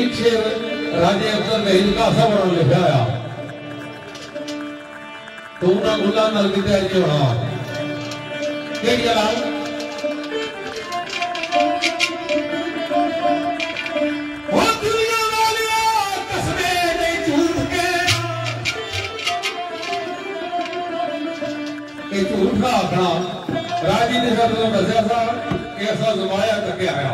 एक शेर राजे अफजल ने इनका सबर लिखा आया तो उन्होंने गुलाम नाल किते जो हां केड़ी लाल ओ दुनिया वालिया कसमे नहीं झूठ के झूठ का आखना राजी ने सब तो दसिया था कि ऐसा जमाया करके आया